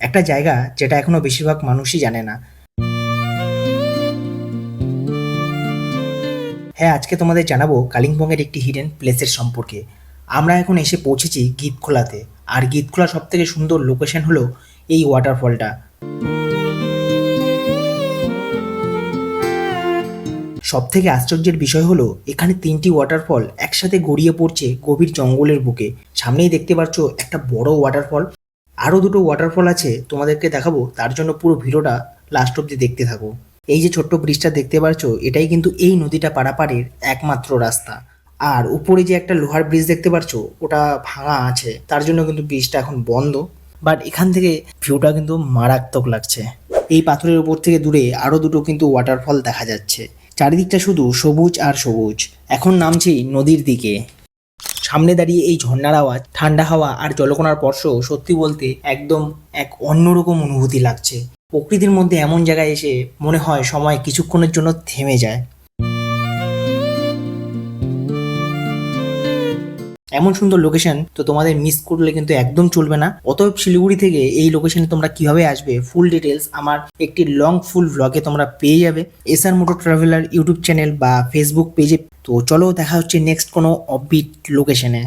একটা জায়গা যেটা এখনো বেশিরভাগ মানুষই জানে না। হ্যাঁ, আজকে তোমাদের জানাবো কালিম্পংয়ের একটি হিডেন প্লেসের সম্পর্কে। আমরা এখন এসে পৌঁছেছি গীতখোলাতে, আর গীতখোলা সব থেকে সুন্দর লোকেশন হলো এই ওয়াটারফলটা। সব থেকে আশ্চর্যের বিষয় হলো এখানে 3টি ওয়াটারফল একসাথে গড়িয়ে পড়ছে গভীর জঙ্গলের বুকে। সামনেই দেখতে পাচ্ছ একটা বড় ওয়াটারফল, আরও দুটো ওয়াটারফল আছে তোমাদেরকে দেখাবো, তার জন্য পুরো ভিডিওটা লাস্ট অব্দি দেখতে থাকো। এই যে ছোট্ট ব্রিজটা দেখতে পাচ্ছ, এটাই কিন্তু এই নদীটা পারাপারের একমাত্র রাস্তা। আর উপরে যে একটা লোহার ব্রিজ দেখতে পাচ্ছ, ওটা ভাঙা আছে, তার জন্য কিন্তু ব্রিজটা এখন বন্ধ। বাট এখান থেকে ভিউটা কিন্তু মারাত্মক লাগছে। এই পাথরের উপর থেকে দূরে আরও দুটো কিন্তু ওয়াটারফল দেখা যাচ্ছে। চারিদিকটা শুধু সবুজ আর সবুজ। এখন নামছি নদীর দিকে। সামনে দাঁড়িয়ে এই ঝর্ণার আওয়াজ, ঠান্ডা হাওয়া আর জলকণার স্পর্শ সত্যি বলতে একদম এক অন্যরকম অনুভূতি লাগছে। প্রকৃতির মধ্যে এমন জায়গায় এসে মনে হয় সময় কিছুক্ষণের জন্য থেমে যায়। এমন সুন্দর লোকেশন তো তোমাদের মিস করলে কিন্তু একদম চলবে না। অতএব শিলিগুড়ি থেকে এই লোকেশনে তোমরা কিভাবে আসবে ফুল ডিটেলস আমার একটি লং ফুল ব্লগে তোমরা পেয়ে যাবে SR motor traveller YouTube channel বা ফেসবুক পেজে। তো চলো দেখা হচ্ছে নেক্সট কোনো অফবিট লোকেশনে।